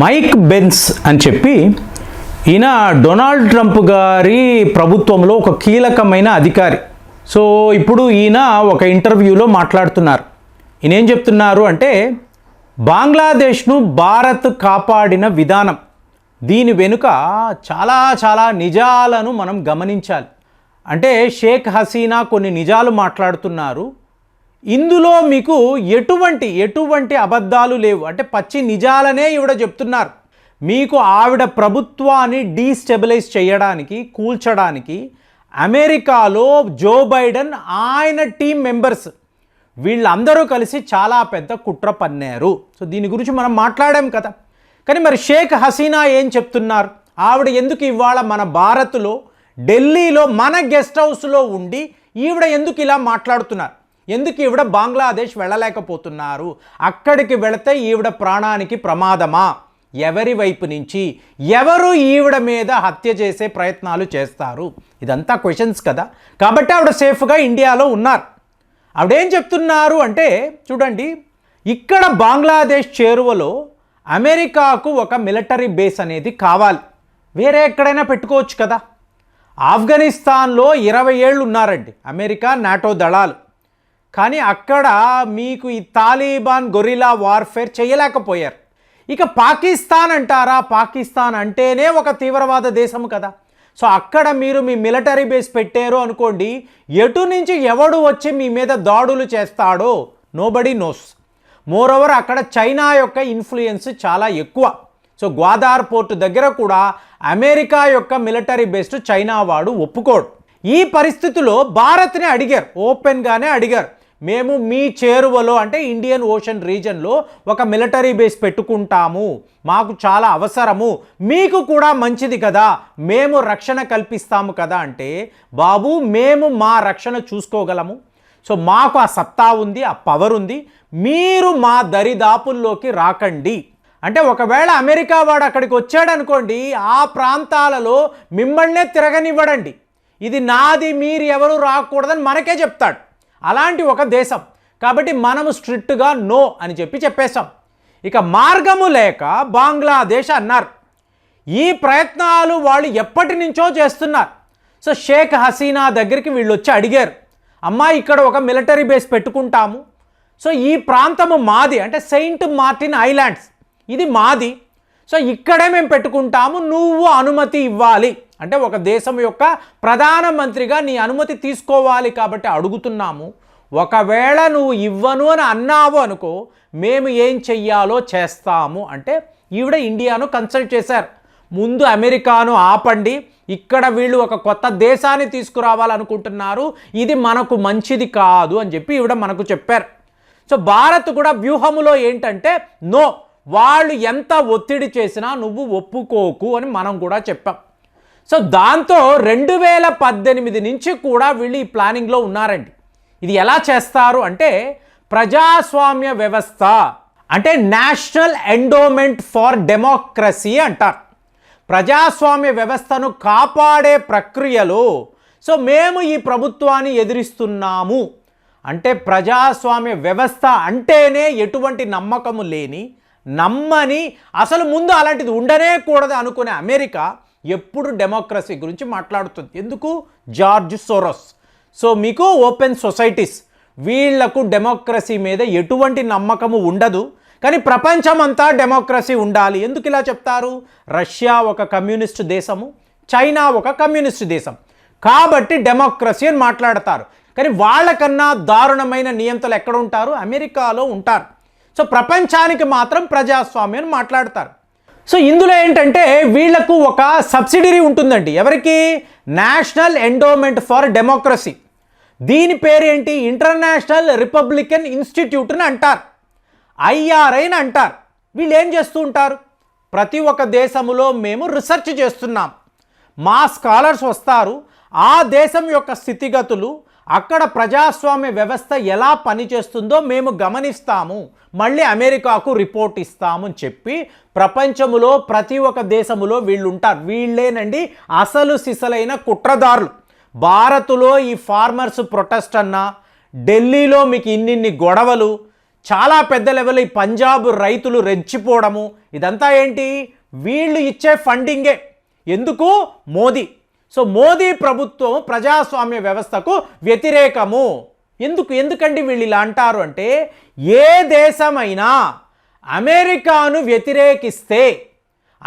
Mic Benz అని చెప్పి ఈయన డొనాల్డ్ ట్రంప్ గారి ప్రభుత్వంలో ఒక కీలకమైన అధికారి. సో ఇప్పుడు ఈయన ఒక ఇంటర్వ్యూలో మాట్లాడుతున్నారు. ఈయన ఏం చెప్తున్నారు అంటే, బంగ్లాదేశ్ను భారత్ కాపాడిన విధానం, దీని వెనుక చాలా నిజాలను మనం గమనించాలి. అంటే షేక్ హసీనా కొన్ని నిజాలు మాట్లాడుతున్నారు. ఇందులో మీకు ఎటువంటి అబద్ధాలు లేవు. అంటే పచ్చి నిజాలనే ఈవిడ చెప్తున్నారు. మీకు ఆవిడ ప్రభుత్వాన్ని డీస్టెబిలైజ్ చేయడానికి, కూల్చడానికి అమెరికాలో జో బైడెన్, ఆయన టీం మెంబర్స్ వీళ్ళందరూ కలిసి చాలా పెద్ద కుట్ర పన్నారు. సో దీని గురించి మనం మాట్లాడాం కదా. కానీ మరి షేక్ హసీనా ఏం చెప్తున్నారు? ఆవిడ ఎందుకు ఇవాళ మన భారత్లో, ఢిల్లీలో, మన గెస్ట్ హౌస్లో ఉండి ఈవిడ ఎందుకు ఇలా మాట్లాడుతున్నారు? ఎందుకు ఈవిడ బంగ్లాదేశ్ వెళ్ళలేకపోతున్నారు? అక్కడికి వెళితే ఈవిడ ప్రాణానికి ప్రమాదమా? ఎవరి వైపు నుంచి ఎవరు ఈవిడ మీద హత్య చేసే ప్రయత్నాలు చేస్తారు? ఇదంతా క్వశ్చన్స్ కదా. కాబట్టి ఆవిడ సేఫ్గా ఇండియాలో ఉన్నారు. ఆవిడేం చెప్తున్నారు అంటే, చూడండి, ఇక్కడ బంగ్లాదేశ్ చేరువలో అమెరికాకు ఒక మిలిటరీ బేస్ అనేది కావాలి. వేరే ఎక్కడైనా పెట్టుకోవచ్చు కదా. ఆఫ్ఘనిస్తాన్లో 20 ఏళ్ళు ఉన్నారండి అమెరికా, నాటో దళాలు. కానీ అక్కడ మీకు ఈ తాలిబాన్ గొరిల్లా వార్ఫేర్ చేయలేకపోయారు. ఇక పాకిస్తాన్ అంటారా? పాకిస్తాన్ అంటేనే ఒక తీవ్రవాద దేశం కదా. సో అక్కడ మీరు మీ మిలిటరీ బేస్ పెట్టారు అనుకోండి, ఎటు నుంచి ఎవడు వచ్చి మీ మీద దాడులు చేస్తాడో నోబడీ నోస్. మోరోవర్ అక్కడ చైనా యొక్క ఇన్ఫ్లుయెన్స్ చాలా ఎక్కువ. సో గ్వాదార్ పోర్టు దగ్గర కూడా అమెరికా యొక్క మిలిటరీ బేస్డ్ చైనా వాడు ఒప్పుకోడు. ఈ పరిస్థితిలో భారత్ని అడిగారు, ఓపెన్గానే అడిగారు, మేము మీ చేరువలో అంటే ఇండియన్ ఓషన్ రీజన్లో ఒక మిలిటరీ బేస్ పెట్టుకుంటాము, మాకు చాలా అవసరము, మీకు కూడా మంచిది కదా, మేము రక్షణ కల్పిస్తాము కదా అంటే, బాబు మేము మా రక్షణ చూసుకోగలము, సో మాకు ఆ సత్తా ఉంది, ఆ పవర్ ఉంది, మీరు మా దరిదాపుల్లోకి రాకండి అంటే. ఒకవేళ అమెరికా వాడు అక్కడికి వచ్చాడు అనుకోండి, ఆ ప్రాంతాలలో మిమ్మల్నే తిరగనివ్వడండి, ఇది నాది, మీరు ఎవరు రాకూడదని మనకే చెప్తాడు. అలాంటి ఒక దేశం. కాబట్టి మనము స్ట్రిక్ట్గా నో అని చెప్పేశాం. ఇక మార్గము లేక బంగ్లాదేశ్ అన్నారు. ఈ ప్రయత్నాలు వాళ్ళు ఎప్పటి నుంచో చేస్తున్నారు. సో షేక్ హసీనా దగ్గరికి వీళ్ళు వచ్చి అడిగారు, అమ్మా ఇక్కడ ఒక మిలిటరీ బేస్ పెట్టుకుంటాము, సో ఈ ప్రాంతము మాది, అంటే సెయింట్ మార్టిన్ ఐలాండ్స్ ఇది మాది, సో ఇక్కడే మేము పెట్టుకుంటాము, నువ్వు అనుమతి ఇవ్వాలి అంటే ఒక దేశం యొక్క ప్రధానమంత్రిగా నీ అనుమతి తీసుకోవాలి కాబట్టి అడుగుతున్నాము. ఒకవేళ నువ్వు ఇవ్వను అని అన్నావు అనుకో, మేము ఏం చెయ్యాలో చేస్తాము అంటే ఈవిడ ఇండియాను కన్సల్ట్ చేశారు. ముందు అమెరికాను ఆపండి, ఇక్కడ వీళ్ళు ఒక కొత్త దేశాన్ని తీసుకురావాలనుకుంటున్నారు, ఇది మనకు మంచిది కాదు అని చెప్పి ఈవిడ మనకు చెప్పారు. సో భారత్ కూడా వ్యూహములో ఏంటంటే నో, వాళ్ళు ఎంత ఒత్తిడి చేసినా నువ్వు ఒప్పుకోకు అని మనం కూడా చెప్పాం. సో దాంతో 2018 నుంచి కూడా వీళ్ళు ఈ ప్లానింగ్లో ఉన్నారండి. ఇది ఎలా చేస్తారు అంటే, ప్రజాస్వామ్య వ్యవస్థ అంటే నేషనల్ ఎండోమెంట్ ఫర్ డెమోక్రసీ అంటారు. ప్రజాస్వామ్య వ్యవస్థను కాపాడే ప్రక్రియలో సో మేము ఈ ప్రభుత్వాన్ని ఎదిరిస్తున్నాము అంటే, ప్రజాస్వామ్య వ్యవస్థ అంటేనే ఎటువంటి నమ్మకము లేని, నమ్మని, అసలు ముందు అలాంటిది ఉండనే కూడదు అనుకునే అమెరికా ఎప్పుడు డెమోక్రసీ గురించి మాట్లాడుతుంది. ఎందుకు? George Soros. సో మీకు ఓపెన్ సొసైటీస్, వీళ్లకు డెమోక్రసీ మీద ఎటువంటి నమ్మకము ఉండదు. కానీ ప్రపంచమంతా డెమోక్రసీ ఉండాలి. ఎందుకు ఇలా చెప్తారు? రష్యా ఒక కమ్యూనిస్ట్ దేశము, చైనా ఒక కమ్యూనిస్ట్ దేశం, కాబట్టి డెమోక్రసీ అని మాట్లాడతారు. కానీ వాళ్ళకన్నా దారుణమైన నియంతలు ఎక్కడ ఉంటారు? అమెరికాలో ఉంటారు. సో ప్రపంచానికి మాత్రం ప్రజాస్వామ్యం మాట్లాడతారు. సో ఇందులో ఏంటంటే వీళ్లకు ఒక సబ్సిడరీ ఉంటుందండి. ఎవరికి? National endowment for democracy. దీని పేరేంటి? ఇంటర్నేషనల్ రిపబ్లికన్ ఇన్స్టిట్యూట్ అని అంటారు, IRI అని అంటారు. వీళ్ళు ఏం చేస్తూ ఉంటారు? ప్రతి ఒక్క దేశంలో మేము రీసెర్చ్ చేస్తున్నాం, మా స్కాలర్స్ వస్తారు, ఆ దేశం యొక్క స్థితిగతులు, అక్కడ ప్రజాస్వామ్య వ్యవస్థ ఎలా పనిచేస్తుందో మేము గమనిస్తాము, మళ్ళీ అమెరికాకు రిపోర్ట్ ఇస్తాము అని చెప్పి ప్రపంచంలో ప్రతి ఒక్క దేశంలో వీళ్ళు ఉంటారు. వీళ్ళేనండి అసలు సిసలైన కుట్రదారులు. భారత్లో ఈ ఫార్మర్స్ ప్రొటెస్ట్ అన్నా, ఢిల్లీలో మీకు ఇన్నిన్ని గొడవలు, చాలా పెద్ద లెవెల్ ఈ పంజాబ్ రైతులు రెచ్చిపోవడము ఇదంతా ఏంటి, వీళ్ళు ఇచ్చే ఫండింగే. ఎందుకు? మోదీ. సో మోదీ ప్రభుత్వం ప్రజాస్వామ్య వ్యవస్థకు వ్యతిరేకము. ఎందుకండి వీళ్ళు ఇలా అంటారు అంటే, ఏ దేశమైనా అమెరికాను వ్యతిరేకిస్తే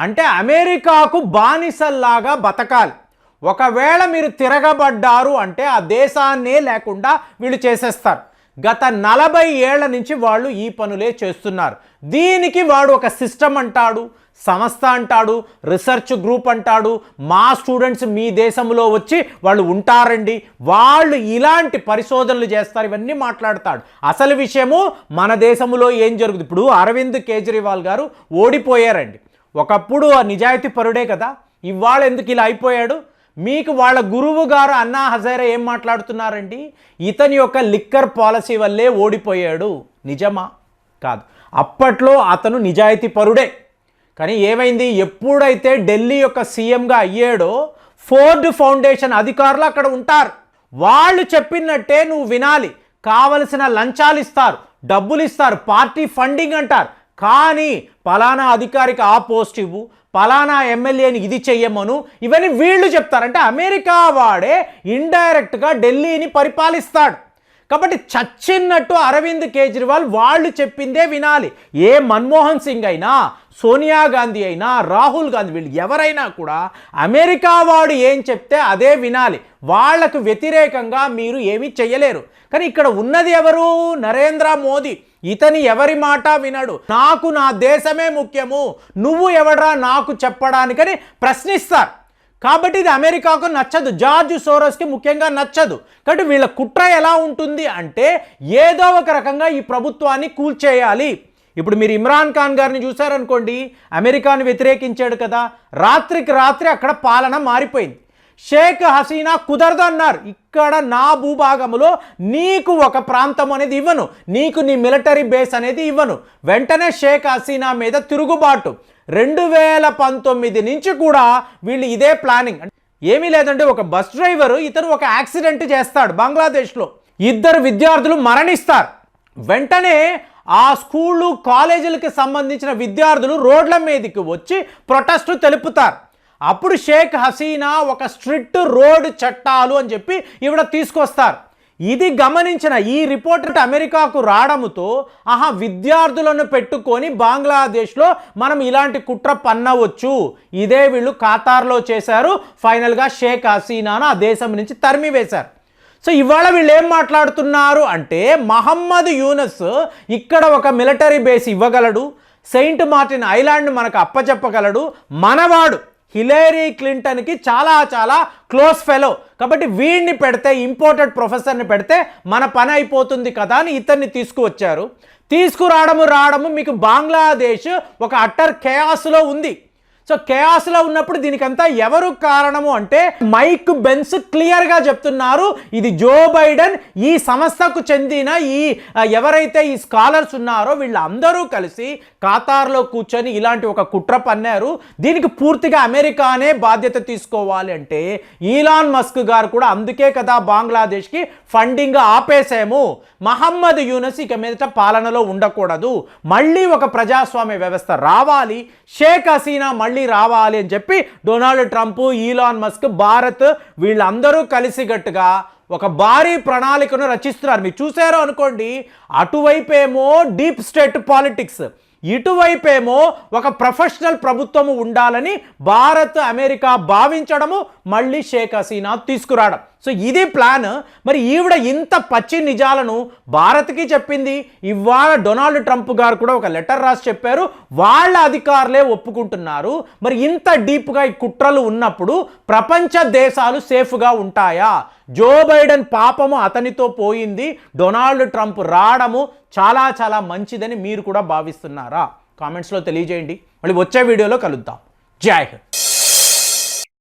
అంటే అమెరికాకు బానిసల్లాగా బతకాలి. ఒకవేళ మీరు తిరగబడ్డారు అంటే ఆ దేశాన్నే లేకుండా వీళ్ళు చేసేస్తారు. గత 40 ఏళ్ల నుంచి వాళ్ళు ఈ పనులే చేస్తున్నారు. దీనికి వాడు ఒక సిస్టమ్ అంటాడు, సంస్థ అంటాడు, రీసెర్చ్ గ్రూప్ అంటాడు, మా స్టూడెంట్స్ మీ దేశంలో వచ్చి వాళ్ళు ఉంటారండి, వాళ్ళు ఇలాంటి పరిశోధనలు చేస్తారు, ఇవన్నీ మాట్లాడతాడు. అసలు విషయము మన దేశంలో ఏం జరుగుతుంది. ఇప్పుడు అరవింద్ కేజ్రీవాల్ గారు ఓడిపోయారండి. ఒకప్పుడు ఆ నిజాయితీ పరుడే కదా, ఇవాళ ఎందుకు ఇలా అయిపోయాడు? మీకు వాళ్ళ గురువు గారు అన్నా హజారే ఏం మాట్లాడుతున్నారండి, ఇతని యొక్క లిక్కర్ పాలసీ వల్లే ఓడిపోయాడు. నిజమా? కాదు. అప్పట్లో అతను నిజాయితీ పరుడే. కానీ ఏమైంది, ఎప్పుడైతే ఢిల్లీ యొక్క సీఎంగా అయ్యాడో ఫోర్డ్ ఫౌండేషన్ అధికారులు అక్కడ ఉంటారు. వాళ్ళు చెప్పినట్టే నువ్వు వినాలి. కావలసిన లంచాలు ఇస్తారు, డబ్బులు ఇస్తారు, పార్టీ ఫండింగ్ అంటారు. కానీ పలానా అధికారికి ఆ పోస్ట్ ఇవ్వు, పలానా ఎమ్మెల్యేని ఇది చెయ్యమను, ఇవన్నీ వీళ్ళు చెప్తారు. అంటే అమెరికా వాడే ఇండైరెక్ట్గా ఢిల్లీని పరిపాలిస్తాడు. కాబట్టి చచ్చినట్టు అరవింద్ కేజ్రీవాల్ వాళ్ళు చెప్పిందే వినాలి. ఏ మన్మోహన్ సింగ్ అయినా, సోనియా గాంధీ అయినా, రాహుల్ గాంధీ, వీళ్ళు ఎవరైనా కూడా అమెరికా వాడు ఏం చెప్తే అదే వినాలి. వాళ్లకు వ్యతిరేకంగా మీరు ఏమీ చెయ్యలేరు. కానీ ఇక్కడ ఉన్నది ఎవరు? నరేంద్ర మోదీ. ఇతని ఎవరి మాట వినడు. నాకు నా దేశమే ముఖ్యము, నువ్వు ఎవడరా నాకు చెప్పడానికని ప్రశ్నిస్తారు. కాబట్టి ఇది అమెరికాకు నచ్చదు, జార్జ్ సోరోస్కి ముఖ్యంగా నచ్చదు. కాబట్టి వీళ్ళ కుట్ర ఎలా ఉంటుంది అంటే, ఏదో ఒక రకంగా ఈ ప్రభుత్వాన్ని కూల్చేయాలి. ఇప్పుడు మీరు ఇమ్రాన్ ఖాన్ గారిని చూశారనుకోండి, అమెరికాను వ్యతిరేకించాడు కదా, రాత్రికి రాత్రి అక్కడ పాలన మారిపోయింది. షేక్ హసీనా కుదరదు అన్నారు. ఇక్కడ నా భూభాగంలో నీకు ఒక ప్రాంతం అనేది ఇవ్వను, నీకు నీ మిలిటరీ బేస్ అనేది ఇవ్వను. వెంటనే షేక్ హసీనా మీద తిరుగుబాటు. 2019 నుంచి కూడా వీళ్ళు ఇదే ప్లానింగ్. ఏమీ లేదంటే ఒక బస్ డ్రైవరు ఇతను ఒక యాక్సిడెంట్ చేస్తాడు బంగ్లాదేశ్లో, 2 విద్యార్థులు మరణిస్తారు. వెంటనే ఆ స్కూళ్ళు కాలేజీలకు సంబంధించిన విద్యార్థులు రోడ్ల మీదకి వచ్చి ప్రొటెస్ట్ తెలుపుతారు. అప్పుడు షేక్ హసీనా ఒక స్ట్రిక్ట్ రోడ్ చట్టాలు అని చెప్పి ఈవిడ తీసుకొస్తారు. ఇది గమనించిన ఈ రిపోర్టర్ అమెరికాకు రావడంతో, ఆహా విద్యార్థులను పెట్టుకొని బంగ్లాదేశ్లో మనం ఇలాంటి కుట్ర పన్నవచ్చు, ఇదే వీళ్ళు ఖతార్లో చేశారు. ఫైనల్గా షేక్ హసీనాను ఆ దేశం నుంచి తరిమివేశారు. సో ఇవాళ వీళ్ళు ఏం మాట్లాడుతున్నారు అంటే, మహమ్మద్ యూనస్ ఇక్కడ ఒక మిలిటరీ బేస్ ఇవ్వగలడు, సెయింట్ మార్టిన్ ఐలాండ్ మనకు అప్పచెప్పగలడు, మనవాడు హిలేరీ క్లింటన్కి చాలా చాలా క్లోజ్ ఫెలో, కాబట్టి వీడిని పెడితే, ఇంపోర్టెడ్ ప్రొఫెసర్ని పెడితే మన పని అయిపోతుంది కదా అని ఇతన్ని తీసుకువచ్చారు. తీసుకురావడము మీకు బంగ్లాదేశ్ ఒక అట్టర్ కేయాస్లో ఉంది. సో కేయాస్లో ఉన్నప్పుడు దీనికంతా ఎవరు కారణము అంటే, మైక్ బెన్స్ క్లియర్గా చెప్తున్నారు, ఇది జో బైడెన్, ఈ సంస్థకు చెందిన ఈ ఎవరైతే ఈ స్కాలర్స్ ఉన్నారో వీళ్ళందరూ కలిసి ఖతార్లో కూర్చొని ఇలాంటి ఒక కుట్ర పన్నారు. దీనికి పూర్తిగా అమెరికానే బాధ్యత తీసుకోవాలి అంటే, ఈలాన్ మస్క్ గారు కూడా అందుకే కదా బంగ్లాదేశ్కి ఫండింగ్ ఆపేసాము, మహమ్మద్ యూనస్ ఇక మీదట పాలనలో ఉండకూడదు, మళ్ళీ ఒక ప్రజాస్వామ్య వ్యవస్థ రావాలి, షేక్ హసీనా మళ్ళీ రావాలి అని చెప్పి Donald Trump, Elon Musk, Bharat వీళ్ళందరూ కలిసిగట్టుగా ఒక భారీ ప్రణాళికను రచిస్తున్నారు. మీరు చూసారో అనుకోండి, అటువైపేమో డీప్ స్టేట్ పాలిటిక్స్, ఇటువైపేమో ఒక ప్రొఫెషనల్ ప్రభుత్వము ఉండాలని భారత్ అమెరికా భావించడము, మళ్ళీ షేక్ హసీనా తీసుకురావడం. సో ఇది ప్లాన్. మరి ఈవిడ ఇంత పచ్చి నిజాలను భారత్కి చెప్పింది. ఇవాళ డొనాల్డ్ ట్రంప్ గారు కూడా ఒక లెటర్ రాసి చెప్పారు, వాళ్ళ అధికారులే ఒప్పుకుంటున్నారు. మరి ఇంత డీప్గా ఈ కుట్రలు ఉన్నప్పుడు ప్రపంచ దేశాలు సేఫ్గా ఉంటాయా? జో బైడెన్ పాపము అతనితో పోయింది, డొనాల్డ్ ట్రంప్ రావడము చాలా చాలా మంచిదని మీరు కూడా భావిస్తున్నారా? కామెంట్స్లో తెలియజేయండి. మళ్ళీ వచ్చే వీడియోలో కలుద్దాం. జై హింద్.